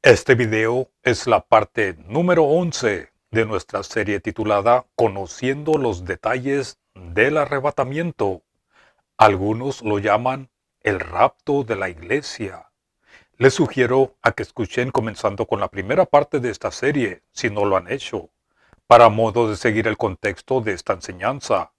Este video es la parte número 11 de nuestra serie titulada Conociendo los detalles del arrebatamiento. Algunos lo llaman el rapto de la iglesia. Les sugiero a que escuchen comenzando con la primera parte de esta serie, si no lo han hecho, para modo de seguir el contexto de esta enseñanza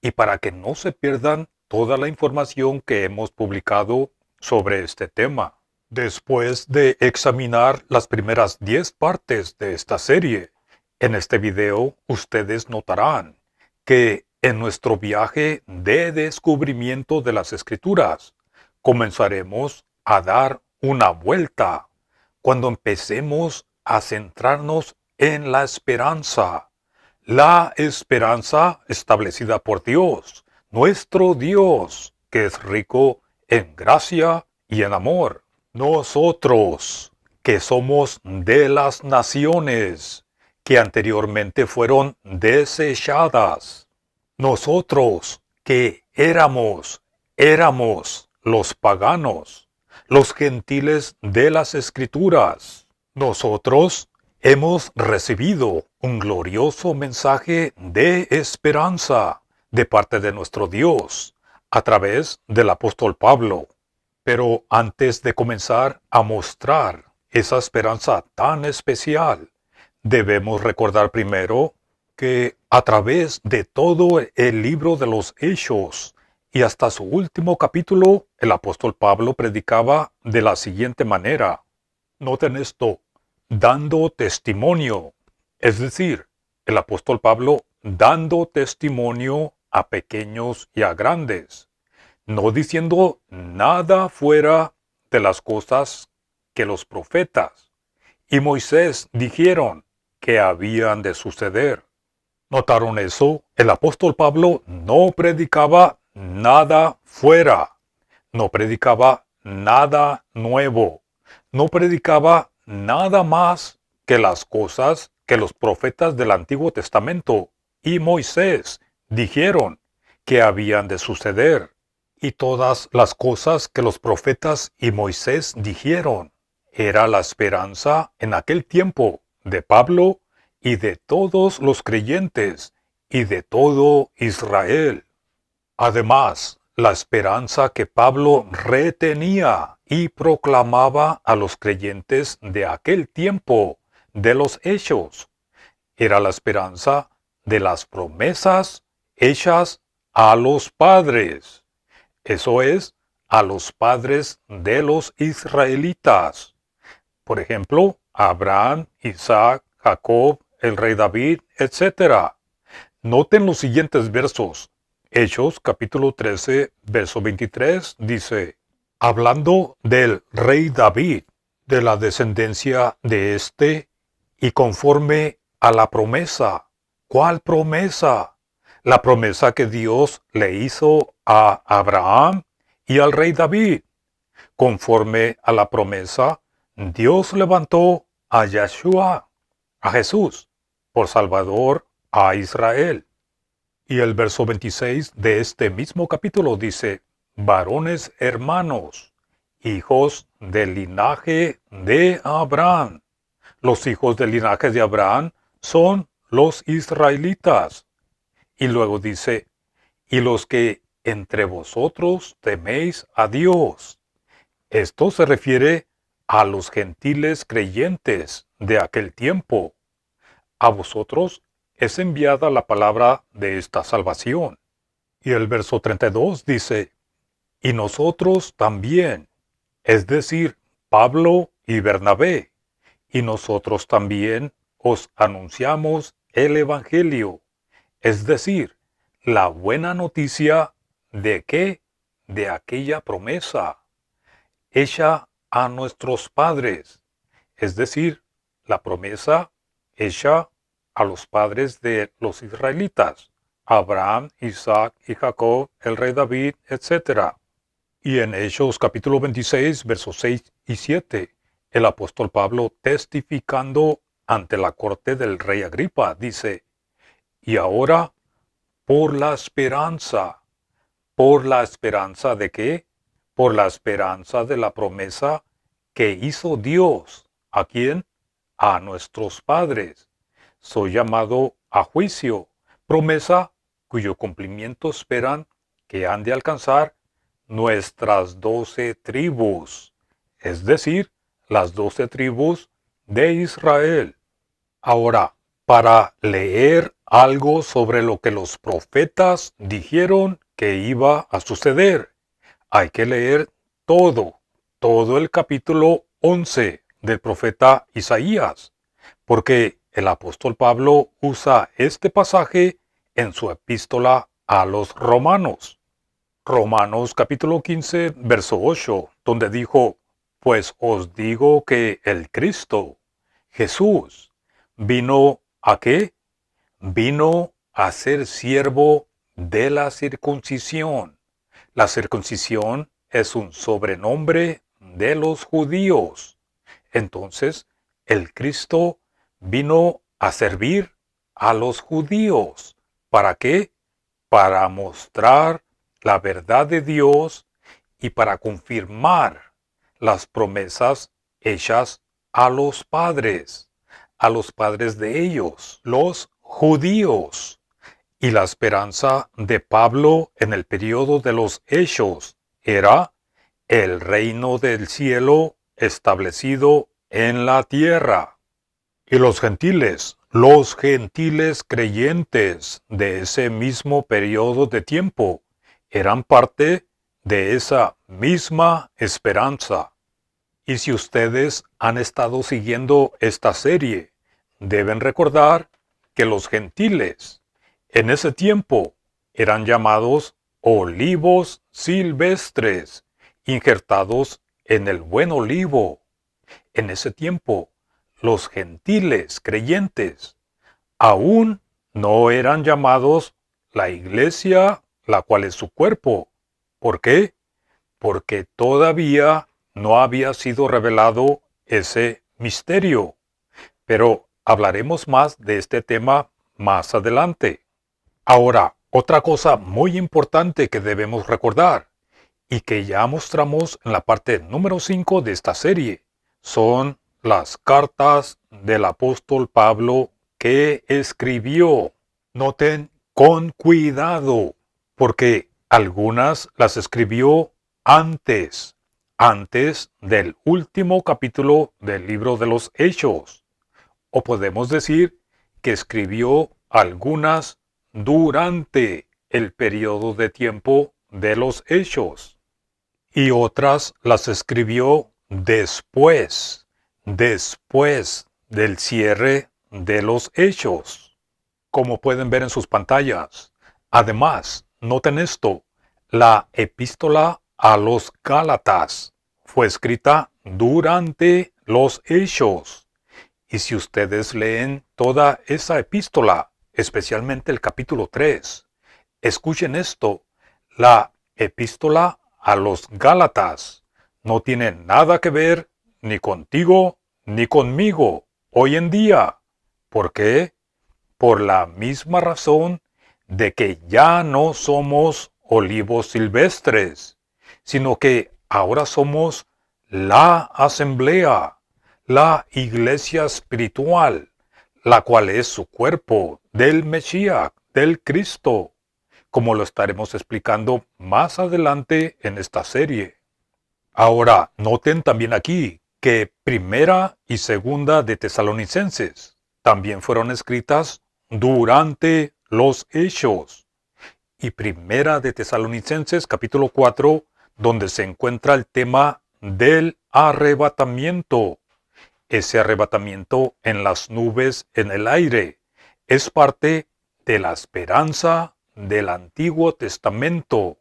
y para que no se pierdan toda la información que hemos publicado sobre este tema. Después de examinar las primeras 10 partes de esta serie, en este video ustedes notarán que en nuestro viaje de descubrimiento de las Escrituras comenzaremos a dar una vuelta cuando empecemos a centrarnos en la esperanza establecida por Dios, nuestro Dios, que es rico en gracia y en amor. Nosotros, que somos de las naciones que anteriormente fueron desechadas. Nosotros, que éramos los paganos, los gentiles de las Escrituras. Nosotros hemos recibido un glorioso mensaje de esperanza de parte de nuestro Dios a través del apóstol Pablo. Pero antes de comenzar a mostrar esa esperanza tan especial, debemos recordar primero que a través de todo el libro de los Hechos y hasta su último capítulo, el apóstol Pablo predicaba de la siguiente manera. Noten esto, dando testimonio. Es decir, el apóstol Pablo dando testimonio a pequeños y a grandes, no diciendo nada fuera de las cosas que los profetas y Moisés dijeron que habían de suceder. ¿Notaron eso? El apóstol Pablo no predicaba nada fuera, no predicaba nada nuevo, no predicaba nada más que las cosas que los profetas del Antiguo Testamento y Moisés dijeron que habían de suceder. Y todas las cosas que los profetas y Moisés dijeron era la esperanza en aquel tiempo de Pablo y de todos los creyentes y de todo Israel. Además, la esperanza que Pablo retenía y proclamaba a los creyentes de aquel tiempo de los hechos era la esperanza de las promesas hechas a los padres. Eso es, a los padres de los israelitas. Por ejemplo, Abraham, Isaac, Jacob, el rey David, etc. Noten los siguientes versos. Hechos capítulo 13, verso 23 dice, hablando del rey David, de la descendencia de éste, y conforme a la promesa. ¿Cuál promesa? La promesa que Dios le hizo a Abraham y al rey David. Conforme a la promesa, Dios levantó a Yeshua, a Jesús, por Salvador a Israel. Y el verso 26 de este mismo capítulo dice, varones hermanos, hijos del linaje de Abraham. Los hijos del linaje de Abraham son los israelitas. Y luego dice, y los que entre vosotros teméis a Dios. Esto se refiere a los gentiles creyentes de aquel tiempo. A vosotros es enviada la palabra de esta salvación. Y el verso 32 dice, y nosotros también, es decir, Pablo y Bernabé, y nosotros también os anunciamos el Evangelio, es decir, la buena noticia de que, de aquella promesa hecha a nuestros padres, es decir, la promesa hecha a los padres de los israelitas, Abraham, Isaac y Jacob, el rey David, etc. Y en Hechos capítulo 26, versos 6 y 7, el apóstol Pablo, testificando ante la corte del rey Agripa, dice, y ahora, ¿por la esperanza de qué? Por la esperanza de la promesa que hizo Dios ¿A quién? A nuestros padres. Soy llamado a juicio, promesa cuyo cumplimiento esperan que han de alcanzar nuestras 12 tribus, es decir, las 12 tribus de Israel. Ahora, para leer algo sobre lo que los profetas dijeron que iba a suceder, hay que leer todo el capítulo 11 del profeta Isaías, porque el apóstol Pablo usa este pasaje en su epístola a los romanos. Romanos capítulo 15, verso 8, donde dijo, pues os digo que el Cristo, Jesús, ¿vino a qué? Vino a ser siervo de la circuncisión. La circuncisión es un sobrenombre de los judíos. Entonces, el Cristo vino a servir a los judíos. ¿Para qué? Para mostrar la verdad de Dios y para confirmar las promesas hechas a los padres de ellos, los judíos. Y la esperanza de Pablo en el periodo de los Hechos era el reino del cielo establecido en la tierra. Y los gentiles creyentes de ese mismo periodo de tiempo, eran parte de esa misma esperanza. Y si ustedes han estado siguiendo esta serie, deben recordar que los gentiles en ese tiempo eran llamados olivos silvestres, injertados en el buen olivo. En ese tiempo, los gentiles creyentes aún no eran llamados la iglesia, la cual es su cuerpo. ¿Por qué? Porque todavía no había sido revelado ese misterio. Pero hablaremos más de este tema más adelante. Ahora, otra cosa muy importante que debemos recordar y que ya mostramos en la parte número 5 de esta serie son las cartas del apóstol Pablo que escribió. Noten con cuidado, porque algunas las escribió antes del último capítulo del libro de los Hechos. O podemos decir que escribió algunas durante el periodo de tiempo de los Hechos. Y otras las escribió después del cierre de los Hechos, como pueden ver en sus pantallas. Además, noten esto, la epístola a los Gálatas fue escrita durante los Hechos. Y si ustedes leen toda esa epístola, especialmente el capítulo 3, escuchen esto, la epístola a los Gálatas no tiene nada que ver ni contigo ni conmigo hoy en día. ¿Por qué? Por la misma razón de que ya no somos olivos silvestres, sino que ahora somos la asamblea, la iglesia espiritual, la cual es su cuerpo del Mesías, del Cristo, como lo estaremos explicando más adelante en esta serie. Ahora, noten también aquí que Primera y Segunda de Tesalonicenses también fueron escritas durante los Hechos. Y Primera de Tesalonicenses capítulo 4, donde se encuentra el tema del arrebatamiento. Ese arrebatamiento en las nubes en el aire es parte de la esperanza del Antiguo Testamento.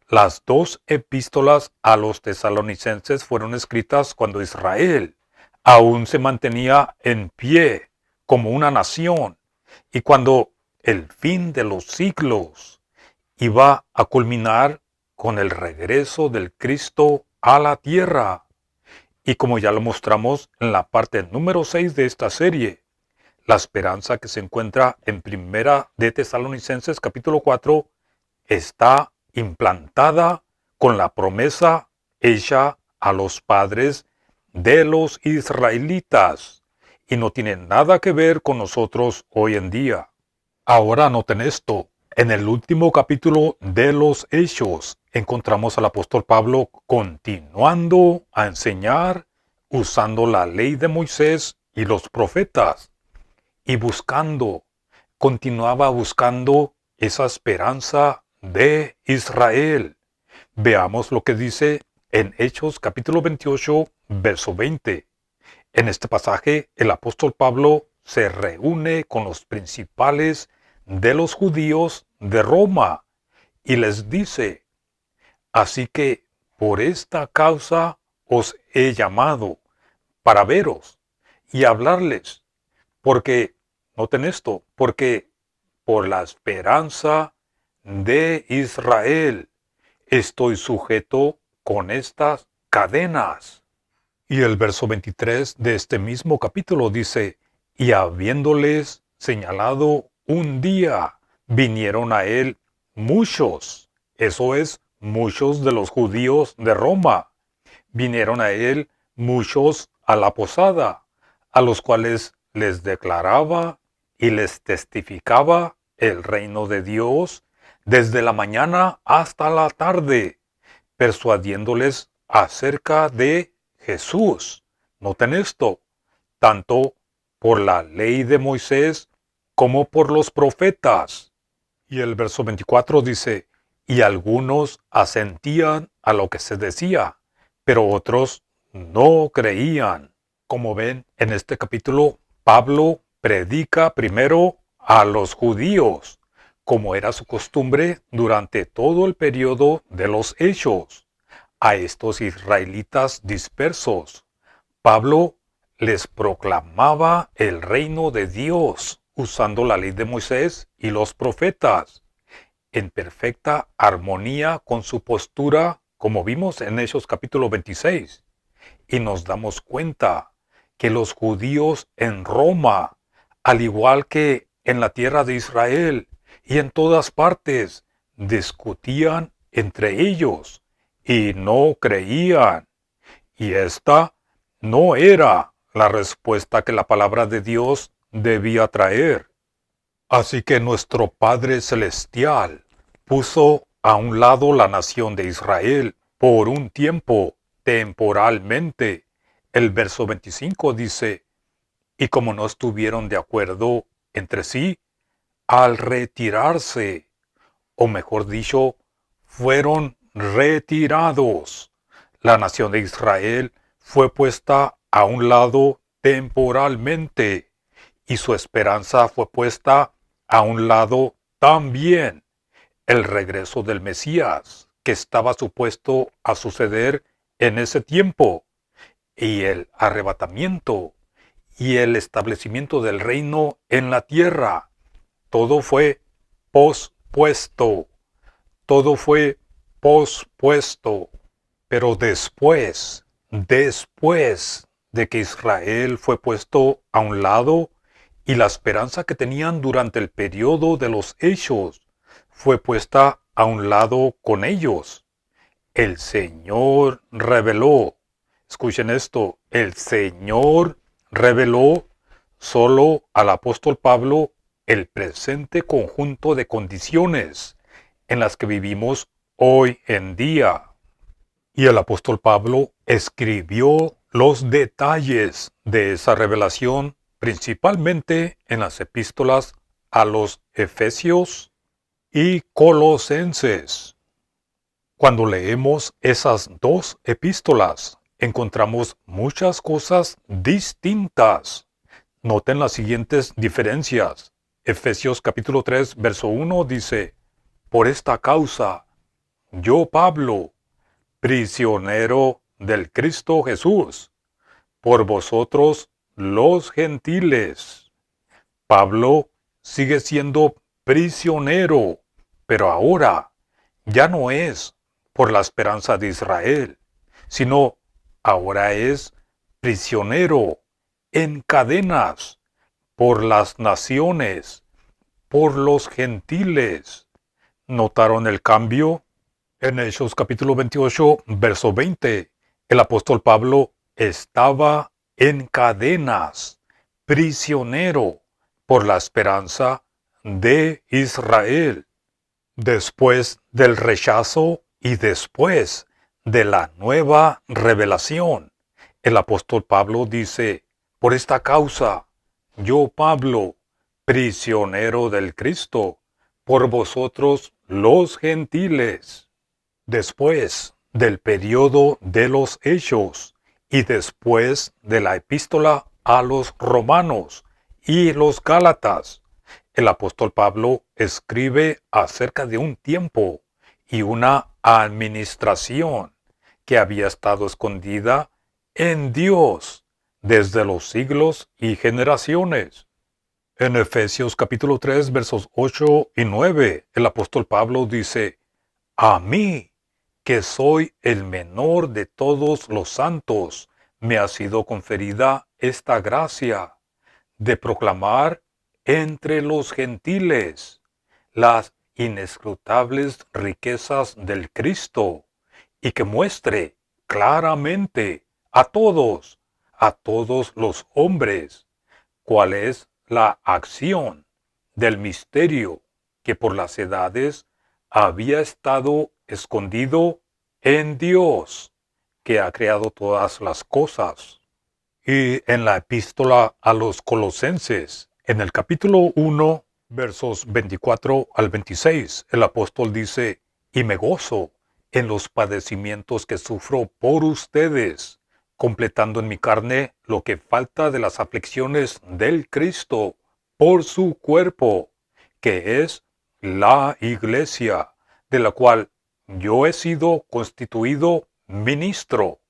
Las dos epístolas a los tesalonicenses fueron escritas cuando Israel aún se mantenía en pie como una nación y cuando el fin de los siglos iba a culminar con el regreso del Cristo a la tierra. Y como ya lo mostramos en la parte número 6 de esta serie, la esperanza que se encuentra en Primera de Tesalonicenses capítulo 4 está implantada con la promesa hecha a los padres de los israelitas y no tiene nada que ver con nosotros hoy en día. Ahora noten esto. En el último capítulo de los Hechos encontramos al apóstol Pablo continuando a enseñar usando la ley de Moisés y los profetas y continuaba buscando esa esperanza de Israel. Veamos lo que dice en Hechos capítulo 28, verso 20. En este pasaje, el apóstol Pablo se reúne con los principales de los judíos de Roma y les dice: así que por esta causa os he llamado para veros y hablarles, porque, noten esto, porque por la esperanza de Israel estoy sujeto con estas cadenas. Y el verso 23 de este mismo capítulo dice: y habiéndoles señalado un día, vinieron a él muchos, eso es, muchos de los judíos de Roma. Vinieron a él muchos a la posada, a los cuales les declaraba y les testificaba el reino de Dios desde la mañana hasta la tarde, persuadiéndoles acerca de Jesús. Noten esto, tanto por la ley de Moisés como por los profetas. Y el verso 24 dice: y algunos asentían a lo que se decía, pero otros no creían. Como ven, en este capítulo, Pablo predica primero a los judíos, como era su costumbre durante todo el periodo de los Hechos. A estos israelitas dispersos, Pablo les proclamaba el reino de Dios usando la ley de Moisés y los profetas, en perfecta armonía con su postura, como vimos en Hechos capítulo 26. Y nos damos cuenta que los judíos en Roma, al igual que en la tierra de Israel y en todas partes, discutían entre ellos y no creían. Y esta no era la respuesta que la palabra de Dios debía traer. Así que nuestro Padre Celestial puso a un lado la nación de Israel por un tiempo, temporalmente. El verso 25 dice: y como no estuvieron de acuerdo entre sí, al retirarse, o mejor dicho, fueron retirados, la nación de Israel fue puesta a un lado temporalmente y su esperanza fue puesta a un lado también. El regreso del Mesías, que estaba supuesto a suceder en ese tiempo, y el arrebatamiento y el establecimiento del reino en la tierra, todo fue pospuesto. Todo fue pospuesto. Pero después de que Israel fue puesto a un lado y la esperanza que tenían durante el periodo de los Hechos fue puesta a un lado con ellos, el Señor reveló, escuchen esto, el Señor reveló solo al apóstol Pablo el presente conjunto de condiciones en las que vivimos hoy en día. Y el apóstol Pablo escribió los detalles de esa revelación principalmente en las epístolas a los Efesios y Colosenses. Cuando leemos esas dos epístolas, encontramos muchas cosas distintas. Noten las siguientes diferencias. Efesios capítulo 3, verso 1 dice: por esta causa, yo Pablo, prisionero del Cristo Jesús, por vosotros los gentiles. Pablo sigue siendo prisionero, pero ahora ya no es por la esperanza de Israel, sino ahora es prisionero en cadenas por las naciones, por los gentiles. ¿Notaron el cambio? En Hechos capítulo 28, verso 20, el apóstol Pablo estaba en cadenas, prisionero por la esperanza de Israel. Después del rechazo y después de la nueva revelación, el apóstol Pablo dice, por esta causa, yo Pablo, prisionero del Cristo, por vosotros los gentiles. Después del periodo de los Hechos y después de la epístola a los Romanos y los Gálatas, el apóstol Pablo escribe acerca de un tiempo y una administración que había estado escondida en Dios desde los siglos y generaciones. En Efesios capítulo 3 versos 8 y 9, el apóstol Pablo dice, a mí, que soy el menor de todos los santos, me ha sido conferida esta gracia de proclamar entre los gentiles las inescrutables riquezas del Cristo y que muestre claramente a todos los hombres, cuál es la acción del misterio que por las edades había estado escondido en Dios, que ha creado todas las cosas. Y en la epístola a los Colosenses, en el capítulo 1, versos 24 al 26, el apóstol dice, y me gozo en los padecimientos que sufro por ustedes, completando en mi carne lo que falta de las aflicciones del Cristo por su cuerpo, que es la iglesia, de la cual yo he sido constituido ministro,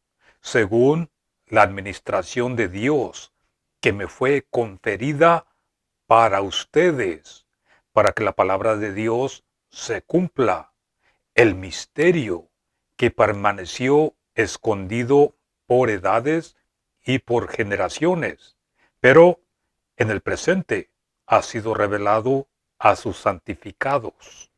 según la administración de Dios, que me fue conferida para ustedes, para que la palabra de Dios se cumpla, el misterio que permaneció escondido por edades y por generaciones, pero en el presente ha sido revelado a sus santificados.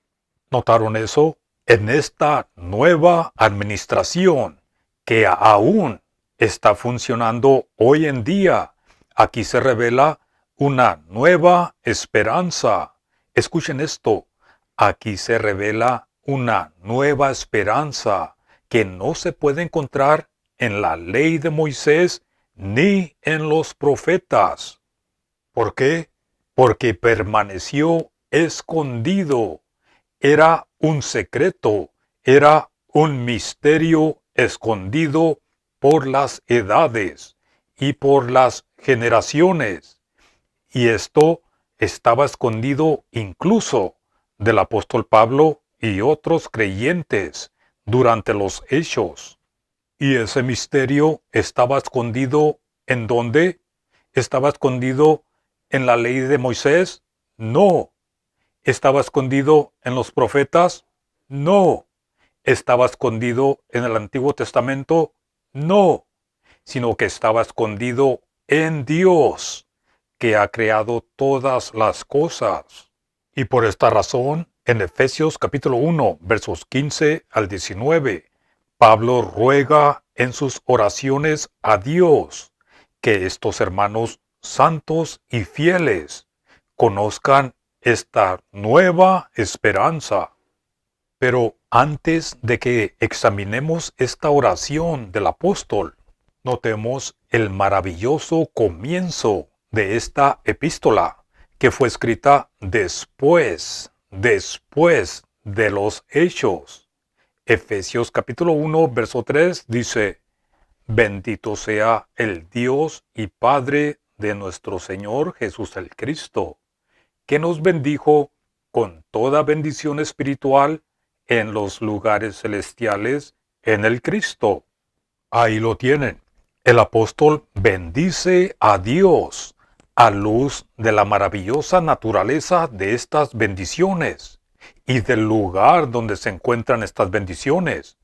¿Notaron eso? En esta nueva administración que aún está funcionando hoy en día, aquí se revela una nueva esperanza. Escuchen esto, aquí se revela una nueva esperanza que no se puede encontrar en la ley de Moisés ni en los profetas. ¿Por qué? Porque permaneció escondido. Era un secreto, era un misterio escondido por las edades y por las generaciones. Y esto estaba escondido incluso del apóstol Pablo y otros creyentes durante los hechos. Y ese misterio estaba escondido ¿en dónde? ¿Estaba escondido en la ley de Moisés? No. ¿Estaba escondido en los profetas? No. ¿Estaba escondido en el Antiguo Testamento? No. Sino que estaba escondido en Dios, que ha creado todas las cosas. Y por esta razón, en Efesios capítulo 1, versos 15 al 19, Pablo ruega en sus oraciones a Dios que estos hermanos santos y fieles conozcan esta nueva esperanza. Pero antes de que examinemos esta oración del apóstol, notemos el maravilloso comienzo de esta epístola, que fue escrita después de los hechos. Efesios capítulo 1, verso 3 dice, bendito sea el Dios y Padre de nuestro Señor Jesús el Cristo, que nos bendijo con toda bendición espiritual en los lugares celestiales en el Cristo. Ahí lo tienen. El apóstol bendice a Dios a luz de la maravillosa naturaleza de estas bendiciones y del lugar donde se encuentran estas bendiciones.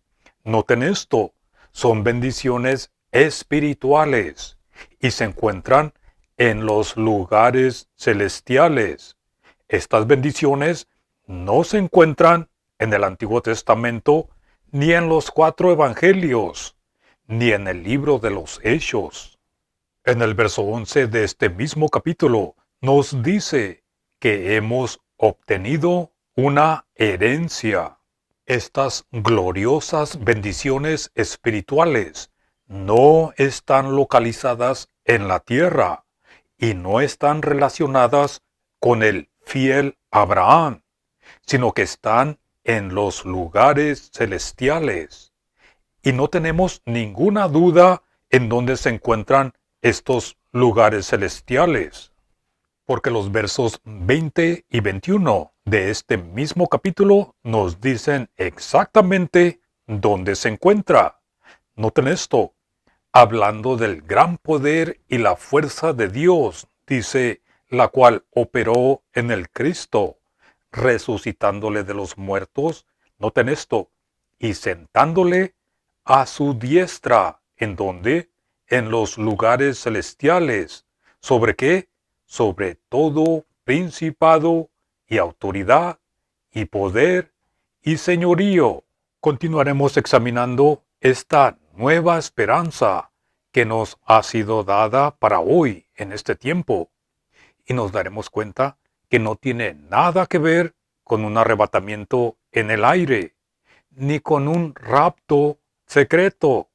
Noten esto, son bendiciones espirituales y se encuentran en los lugares celestiales. Estas bendiciones no se encuentran en el Antiguo Testamento ni en los 4 evangelios, ni en el libro de los Hechos. En el verso 11 de este mismo capítulo nos dice que hemos obtenido una herencia. Estas gloriosas bendiciones espirituales no están localizadas en la tierra y no están relacionadas con el fiel Abraham, sino que están en los lugares celestiales. Y no tenemos ninguna duda en dónde se encuentran estos lugares celestiales, porque los versos 20 y 21 de este mismo capítulo nos dicen exactamente dónde se encuentra. Noten esto, hablando del gran poder y la fuerza de Dios, dice, la cual operó en el Cristo, resucitándole de los muertos, noten esto, y sentándole a su diestra, ¿en dónde? En los lugares celestiales. ¿Sobre qué? Sobre todo principado y autoridad y poder y señorío. Continuaremos examinando esta nueva esperanza que nos ha sido dada para hoy, en este tiempo, y nos daremos cuenta que no tiene nada que ver con un arrebatamiento en el aire, ni con un rapto secreto,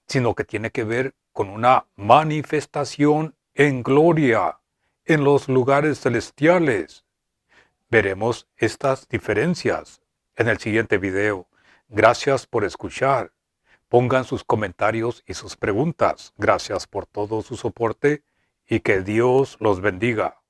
sino que tiene que ver con una manifestación en gloria en los lugares celestiales. Veremos estas diferencias en el siguiente video. Gracias por escuchar. Pongan sus comentarios y sus preguntas. Gracias por todo su soporte y que Dios los bendiga.